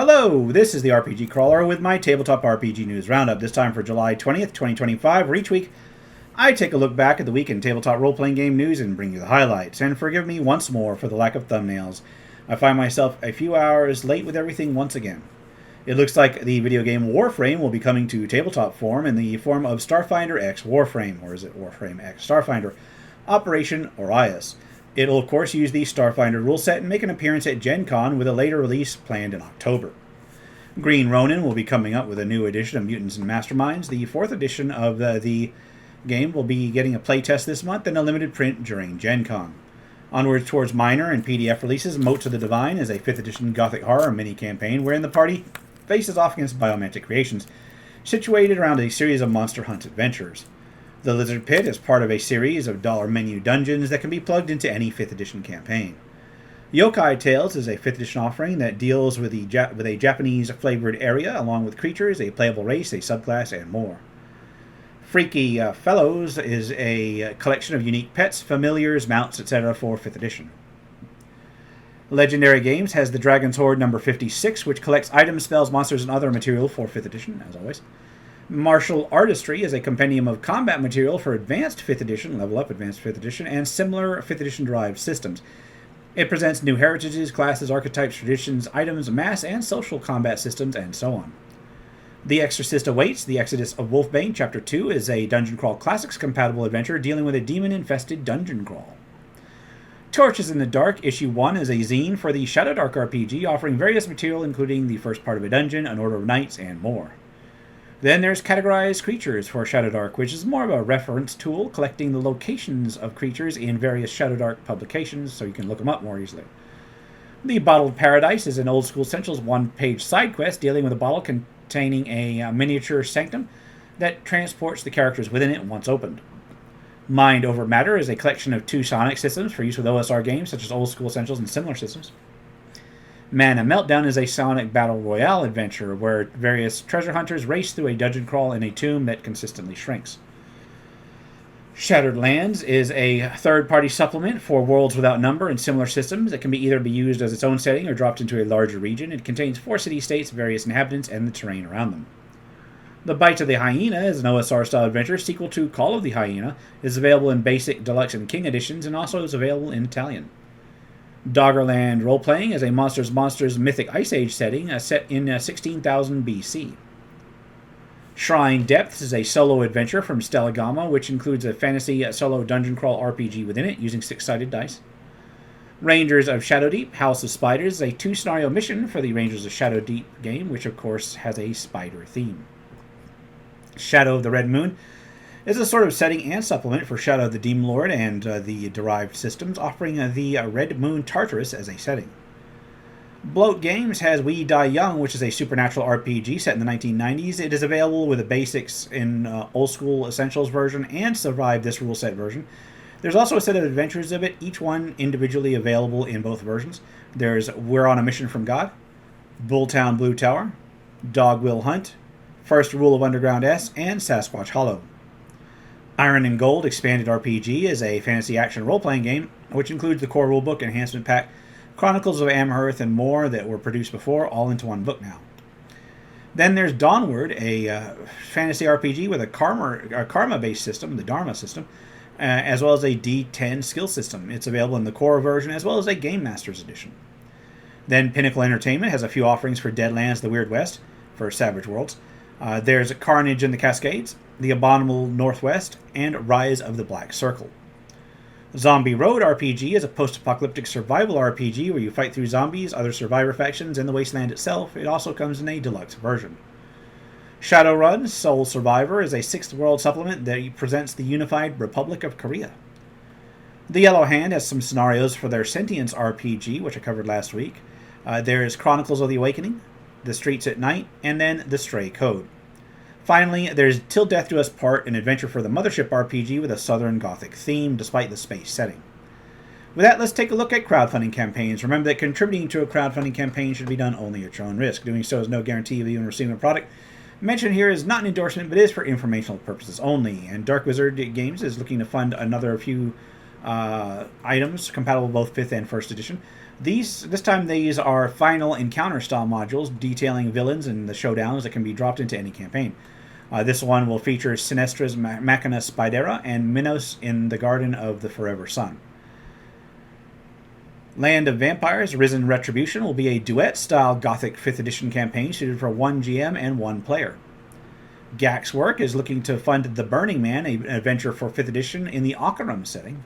Hello, this is the RPG Crawler with my Tabletop RPG News Roundup, this time for July 20th, 2025, where each week I take a look back at the week in tabletop role-playing game news and bring you the highlights. And forgive me once more for the lack of thumbnails. I find myself a few hours late with everything once again. It looks like the video game Warframe will be coming to tabletop form in the form of Starfinder X Warframe, or is it Warframe X Starfinder, Operation Orias. It'll, of course, use the Starfinder rule set and make an appearance at Gen Con with a later release planned in October. Green Ronin will be coming up with a new edition of Mutants and Masterminds. The 4th edition of the game will be getting a playtest this month and a limited print during Gen Con. Onwards towards minor and PDF releases, Motes of the Divine is a 5th edition Gothic horror mini-campaign wherein the party faces off against biomantic creations, situated around a series of monster hunt adventures. The Lizard Pit is part of a series of dollar menu dungeons that can be plugged into any 5th edition campaign. Yokai Tales is a 5th edition offering that deals with a Japanese-flavored area, along with creatures, a playable race, a subclass, and more. Freaky Fellows is a collection of unique pets, familiars, mounts, etc. for 5th edition. Legendary Games has the Dragon's Hoard number 56, which collects items, spells, monsters, and other material for 5th edition, as always. Martial Artistry is a compendium of combat material for Advanced 5th Edition, Level Up Advanced 5th Edition, and similar 5th Edition derived systems. It presents new heritages, classes, archetypes, traditions, items, mass and social combat systems, and so on. The Exorcist Awaits, The Exodus of Wolfbane, Chapter 2, is a Dungeon Crawl Classics compatible adventure dealing with a demon-infested dungeon crawl. Torches in the Dark, Issue 1, is a zine for the Shadow Dark RPG, offering various material including the first part of a dungeon, an order of knights, and more. Then there's Categorized Creatures for Shadowdark, which is more of a reference tool, collecting the locations of creatures in various Shadowdark publications, so you can look them up more easily. The Bottled Paradise is an Old School Essentials one-page side quest dealing with a bottle containing a miniature sanctum that transports the characters within it once opened. Mind Over Matter is a collection of 2 Sonic systems for use with OSR games, such as Old School Essentials and similar systems. Mana Meltdown is a Sonic Battle Royale adventure where various treasure hunters race through a dungeon crawl in a tomb that consistently shrinks. Shattered Lands is a third-party supplement for Worlds Without Number and similar systems that can either be used as its own setting or dropped into a larger region. It contains 4 city-states, various inhabitants, and the terrain around them. The Bite of the Hyena is an OSR-style adventure sequel to Call of the Hyena. It is available in Basic, Deluxe, and King editions, and also is available in Italian. Doggerland Role-Playing is a Monsters Mythic Ice Age setting set in 16,000 BC. Shrine Depths is a solo adventure from Stellagama, which includes a fantasy solo dungeon crawl RPG within it, using 6-sided dice. Rangers of Shadowdeep, House of Spiders is a 2-scenario mission for the Rangers of Shadowdeep game, which of course has a spider theme. Shadow of the Red Moon is a sort of setting and supplement for Shadow of the Demon Lord and the derived systems, offering the Red Moon Tartarus as a setting. Bloat Games has We Die Young, which is a supernatural RPG set in the 1990s. It is available with the basics in Old School Essentials version and Survive This Rule Set version. There's also a set of adventures of it, each one individually available in both versions. There's We're on a Mission from God, Bulltown Blue Tower, Dog Will Hunt, First Rule of Underground S, and Sasquatch Hollow. Iron and Gold Expanded RPG is a fantasy action role-playing game, which includes the core rulebook, enhancement pack, Chronicles of Amherst, and more that were produced before, all into one book now. Then there's Dawnward, a fantasy RPG with a karma-based system, the Dharma system, as well as a D10 skill system. It's available in the core version as well as a Game Master's edition. Then Pinnacle Entertainment has a few offerings for Deadlands, the Weird West, for Savage Worlds. There's Carnage in the Cascades, The Abominable Northwest, and Rise of the Black Circle. Zombie Road RPG is a post-apocalyptic survival RPG where you fight through zombies, other survivor factions, and the wasteland itself. It also comes in a deluxe version. Shadowrun Soul Survivor is a 6th world supplement that presents the unified Republic of Korea. The Yellow Hand has some scenarios for their Sentience RPG, which I covered last week. There's Chronicles of the Awakening, The Streets at Night, and then The Stray Code. Finally, there's Till Death Do Us Part, an adventure for the Mothership RPG with a Southern Gothic theme, despite the space setting. With that, let's take a look at crowdfunding campaigns. Remember that contributing to a crowdfunding campaign should be done only at your own risk. Doing so is no guarantee of even receiving a product. Mentioned here is not an endorsement, but is for informational purposes only. And Dark Wizard Games is looking to fund another few items compatible with both 5th and 1st edition. This time these are final encounter style modules detailing villains and the showdowns that can be dropped into any campaign. This one will feature Sinestra's Machina Spidera and Minos in the Garden of the Forever Sun. Land of Vampires Risen Retribution will be a duet-style Gothic 5th edition campaign suited for 1 GM and 1 player. Gax Work is looking to fund The Burning Man, an adventure for 5th edition in the Okaram setting.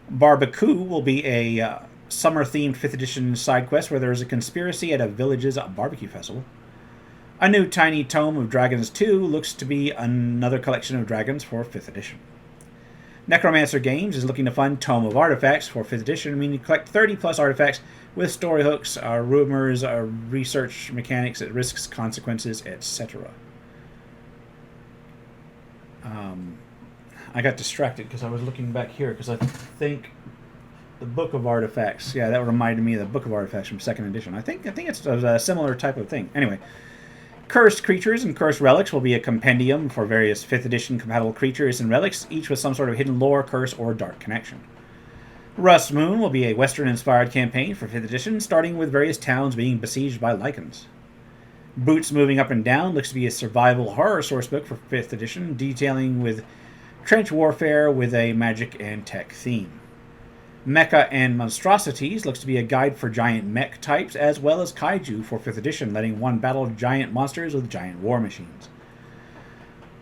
Barbecue will be a summer-themed 5th edition side quest where there is a conspiracy at a village's barbecue festival. A new Tiny Tome of Dragons 2 looks to be another collection of dragons for 5th edition. Necromancer Games is looking to fund Tome of Artifacts for 5th edition, meaning you collect 30 plus artifacts with story hooks, rumors, research mechanics, risks, consequences, etc. I got distracted because I was looking back here because I think the Book of Artifacts, yeah, that reminded me of the Book of Artifacts from 2nd edition. I think it's a similar type of thing. Anyway, Cursed Creatures and Cursed Relics will be a compendium for various 5th edition compatible creatures and relics, each with some sort of hidden lore, curse, or dark connection. Rust Moon will be a Western-inspired campaign for 5th edition, starting with various towns being besieged by Lycans. Boots Moving Up and Down looks to be a survival horror sourcebook for 5th edition, detailing with trench warfare with a magic and tech theme. Mecha and Monstrosities looks to be a guide for giant mech types as well as kaiju for 5th edition, letting one battle giant monsters with giant war machines.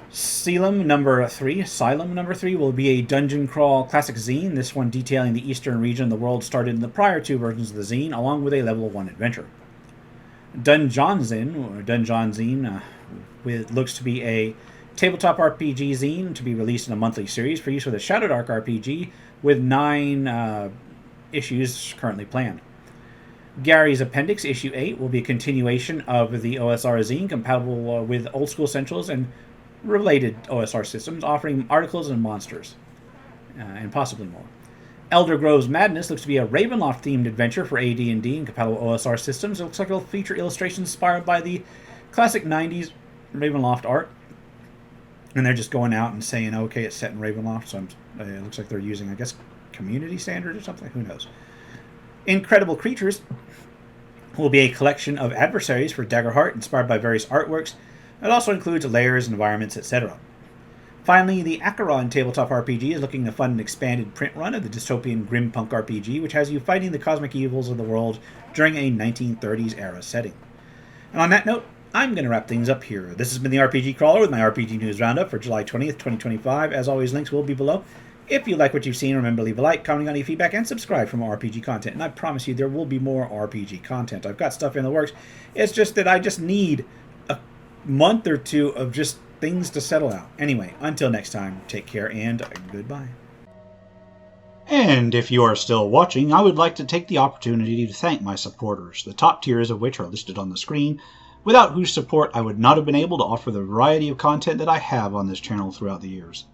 Asylum number 3 will be a dungeon crawl classic zine, this one detailing the eastern region of the world started in the prior 2 versions of the zine, along with a level 1 adventure. Dungeonzine looks to be a tabletop RPG zine to be released in a monthly series for use with a Shadow Dark RPG, with 9 issues currently planned. Gary's Appendix, Issue 8, will be a continuation of the OSR zine, compatible with Old School Essentials and related OSR systems, offering articles and monsters, and possibly more. Elder Grove's Madness looks to be a Ravenloft-themed adventure for AD&D and compatible OSR systems. It looks like it'll feature illustrations inspired by the classic 90s Ravenloft art. And they're just going out and saying, okay, it's set in Ravenloft, so it looks like they're using, I guess, community standard or something. Who knows? Incredible Creatures will be a collection of adversaries for Daggerheart, inspired by various artworks. It also includes layers, environments, etc. Finally, the Acheron Tabletop RPG is looking to fund an expanded print run of the dystopian Grimpunk RPG, which has you fighting the cosmic evils of the world during a 1930s era setting. And on that note, I'm going to wrap things up here. This has been the RPG Crawler with my RPG News Roundup for July 20th, 2025. As always, links will be below. If you like what you've seen, remember to leave a like, comment on any feedback, and subscribe for more RPG content. And I promise you there will be more RPG content. I've got stuff in the works. It's just that I just need a month or 2 of just things to settle out. Anyway, until next time, take care and goodbye. And if you are still watching, I would like to take the opportunity to thank my supporters, the top tiers of which are listed on the screen, without whose support I would not have been able to offer the variety of content that I have on this channel throughout the years.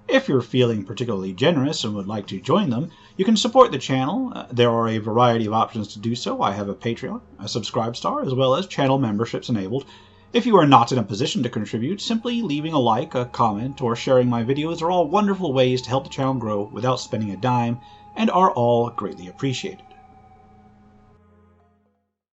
If you're feeling particularly generous and would like to join them, you can support the channel. There are a variety of options to do so. I have a Patreon, a Subscribestar, as well as channel memberships enabled. If you are not in a position to contribute, simply leaving a like, a comment, or sharing my videos are all wonderful ways to help the channel grow without spending a dime, and are all greatly appreciated.